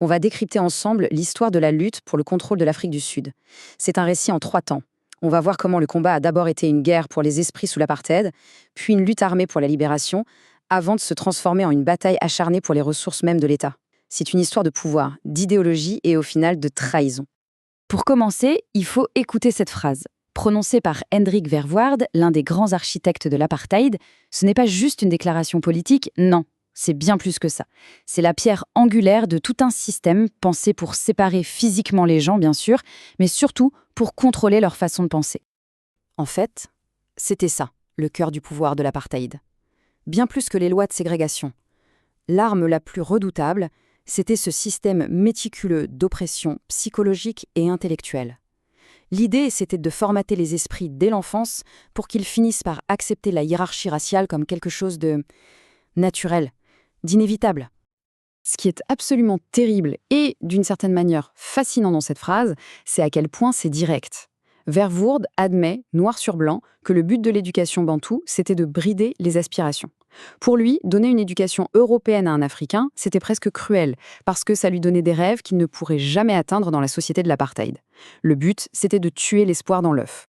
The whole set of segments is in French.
On va décrypter ensemble l'histoire de la lutte pour le contrôle de l'Afrique du Sud. C'est un récit en 3 temps. On va voir comment le combat a d'abord été une guerre pour les esprits sous l'apartheid, puis une lutte armée pour la libération, avant de se transformer en une bataille acharnée pour les ressources mêmes de l'État. C'est une histoire de pouvoir, d'idéologie et au final de trahison. Pour commencer, il faut écouter cette phrase. Prononcée par Hendrik Verwoerd, l'un des grands architectes de l'apartheid, ce n'est pas juste une déclaration politique, non, c'est bien plus que ça. C'est la pierre angulaire de tout un système pensé pour séparer physiquement les gens, bien sûr, mais surtout pour contrôler leur façon de penser. En fait, c'était ça, le cœur du pouvoir de l'apartheid. Bien plus que les lois de ségrégation. L'arme la plus redoutable, c'était ce système méticuleux d'oppression psychologique et intellectuelle. L'idée, c'était de formater les esprits dès l'enfance pour qu'ils finissent par accepter la hiérarchie raciale comme quelque chose de naturel, d'inévitable. Ce qui est absolument terrible et, d'une certaine manière, fascinant dans cette phrase, c'est à quel point c'est direct. Verwoerd admet, noir sur blanc, que le but de l'éducation bantoue, c'était de brider les aspirations. Pour lui, donner une éducation européenne à un Africain, c'était presque cruel, parce que ça lui donnait des rêves qu'il ne pourrait jamais atteindre dans la société de l'apartheid. Le but, c'était de tuer l'espoir dans l'œuf.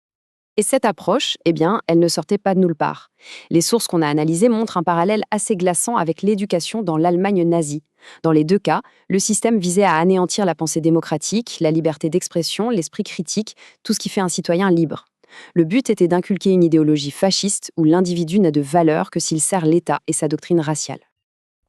Et cette approche, elle ne sortait pas de nulle part. Les sources qu'on a analysées montrent un parallèle assez glaçant avec l'éducation dans l'Allemagne nazie. Dans les 2 cas, le système visait à anéantir la pensée démocratique, la liberté d'expression, l'esprit critique, tout ce qui fait un citoyen libre. Le but était d'inculquer une idéologie fasciste où l'individu n'a de valeur que s'il sert l'État et sa doctrine raciale.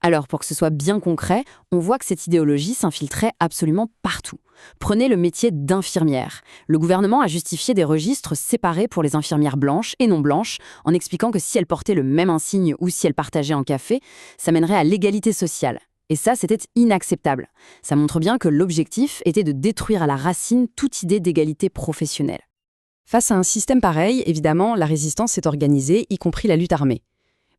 Alors, pour que ce soit bien concret, on voit que cette idéologie s'infiltrait absolument partout. Prenez le métier d'infirmière. Le gouvernement a justifié des registres séparés pour les infirmières blanches et non blanches, en expliquant que si elles portaient le même insigne ou si elles partageaient un café, ça mènerait à l'égalité sociale. Et ça, c'était inacceptable. Ça montre bien que l'objectif était de détruire à la racine toute idée d'égalité professionnelle. Face à un système pareil, évidemment, la résistance s'est organisée, y compris la lutte armée.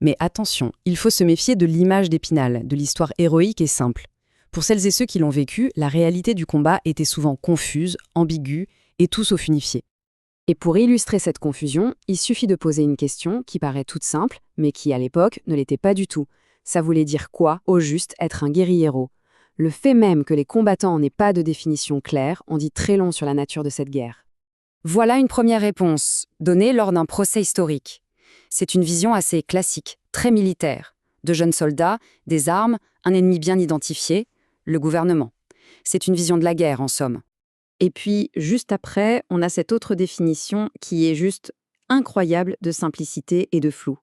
Mais attention, il faut se méfier de l'image d'Épinal, de l'histoire héroïque et simple. Pour celles et ceux qui l'ont vécu, la réalité du combat était souvent confuse, ambiguë et tout sauf unifiée. Et pour illustrer cette confusion, il suffit de poser une question qui paraît toute simple, mais qui à l'époque ne l'était pas du tout. Ça voulait dire quoi, au juste, être un guérillero? Le fait même que les combattants n'aient pas de définition claire en dit très long sur la nature de cette guerre. Voilà une première réponse, donnée lors d'un procès historique. C'est une vision assez classique, très militaire. De jeunes soldats, des armes, un ennemi bien identifié, le gouvernement. C'est une vision de la guerre, en somme. Et puis, juste après, on a cette autre définition qui est juste incroyable de simplicité et de flou.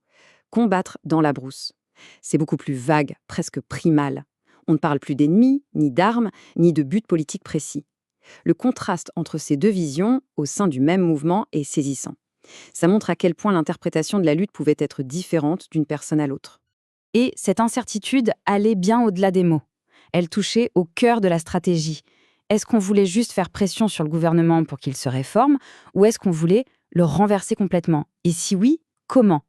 Combattre dans la brousse. C'est beaucoup plus vague, presque primal. On ne parle plus d'ennemis, ni d'armes, ni de buts politiques précis. Le contraste entre ces 2 visions, au sein du même mouvement, est saisissant. Ça montre à quel point l'interprétation de la lutte pouvait être différente d'une personne à l'autre. Et cette incertitude allait bien au-delà des mots. Elle touchait au cœur de la stratégie. Est-ce qu'on voulait juste faire pression sur le gouvernement pour qu'il se réforme, ou est-ce qu'on voulait le renverser complètement? Et si oui, comment?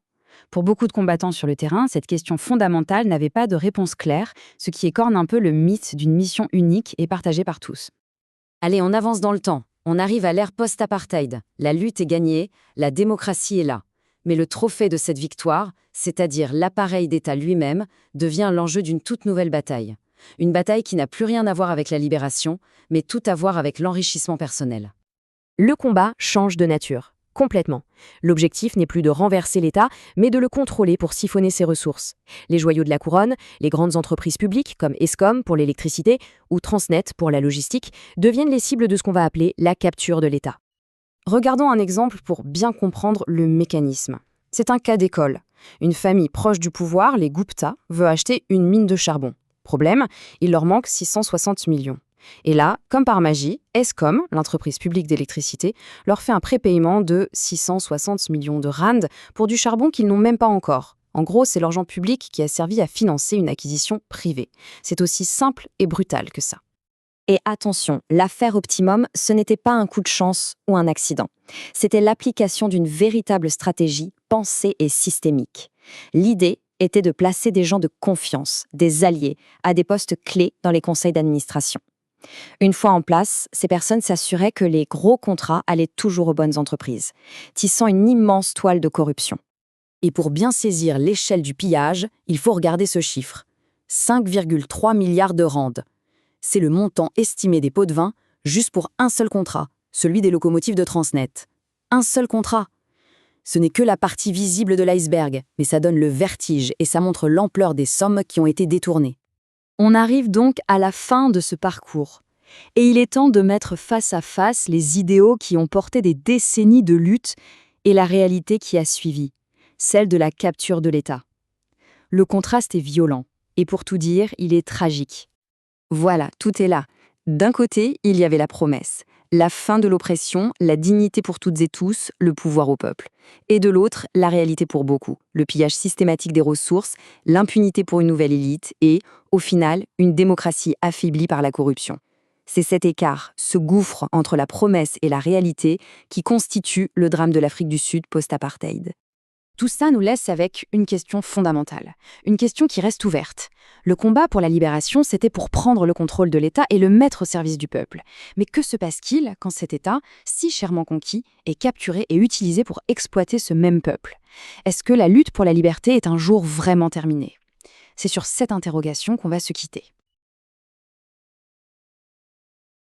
Pour beaucoup de combattants sur le terrain, cette question fondamentale n'avait pas de réponse claire, ce qui écorne un peu le mythe d'une mission unique et partagée par tous. Allez, on avance dans le temps. On arrive à l'ère post-apartheid. La lutte est gagnée, la démocratie est là. Mais le trophée de cette victoire, c'est-à-dire l'appareil d'État lui-même, devient l'enjeu d'une toute nouvelle bataille. Une bataille qui n'a plus rien à voir avec la libération, mais tout à voir avec l'enrichissement personnel. Le combat change de nature, complètement. L'objectif n'est plus de renverser l'État, mais de le contrôler pour siphonner ses ressources. Les joyaux de la couronne, les grandes entreprises publiques comme Eskom pour l'électricité ou Transnet pour la logistique, deviennent les cibles de ce qu'on va appeler la capture de l'État. Regardons un exemple pour bien comprendre le mécanisme. C'est un cas d'école. Une famille proche du pouvoir, les Gupta, veut acheter une mine de charbon. Problème, il leur manque 660 millions. Et là, comme par magie, Eskom, l'entreprise publique d'électricité, leur fait un prépaiement de 660 millions de rand pour du charbon qu'ils n'ont même pas encore. En gros, c'est l'argent public qui a servi à financer une acquisition privée. C'est aussi simple et brutal que ça. Et attention, l'affaire Optimum, ce n'était pas un coup de chance ou un accident. C'était l'application d'une véritable stratégie pensée et systémique. L'idée était de placer des gens de confiance, des alliés, à des postes clés dans les conseils d'administration. Une fois en place, ces personnes s'assuraient que les gros contrats allaient toujours aux bonnes entreprises, tissant une immense toile de corruption. Et pour bien saisir l'échelle du pillage, il faut regarder ce chiffre. 5,3 milliards de rand. c'est le montant estimé des pots de vin juste pour un seul contrat, celui des locomotives de Transnet. Un seul contrat. Ce n'est que la partie visible de l'iceberg, mais ça donne le vertige et ça montre l'ampleur des sommes qui ont été détournées. On arrive donc à la fin de ce parcours. Et il est temps de mettre face à face les idéaux qui ont porté des décennies de lutte et la réalité qui a suivi, celle de la capture de l'État. Le contraste est violent, et pour tout dire, il est tragique. Voilà, tout est là. D'un côté, il y avait la promesse, la fin de l'oppression, la dignité pour toutes et tous, le pouvoir au peuple. Et de l'autre, la réalité pour beaucoup, le pillage systématique des ressources, l'impunité pour une nouvelle élite et, au final, une démocratie affaiblie par la corruption. C'est cet écart, ce gouffre entre la promesse et la réalité qui constitue le drame de l'Afrique du Sud post-apartheid. Tout ça nous laisse avec une question fondamentale, une question qui reste ouverte. Le combat pour la libération, c'était pour prendre le contrôle de l'État et le mettre au service du peuple. Mais que se passe-t-il quand cet État, si chèrement conquis, est capturé et utilisé pour exploiter ce même peuple? Est-ce que la lutte pour la liberté est un jour vraiment terminée? C'est sur cette interrogation qu'on va se quitter.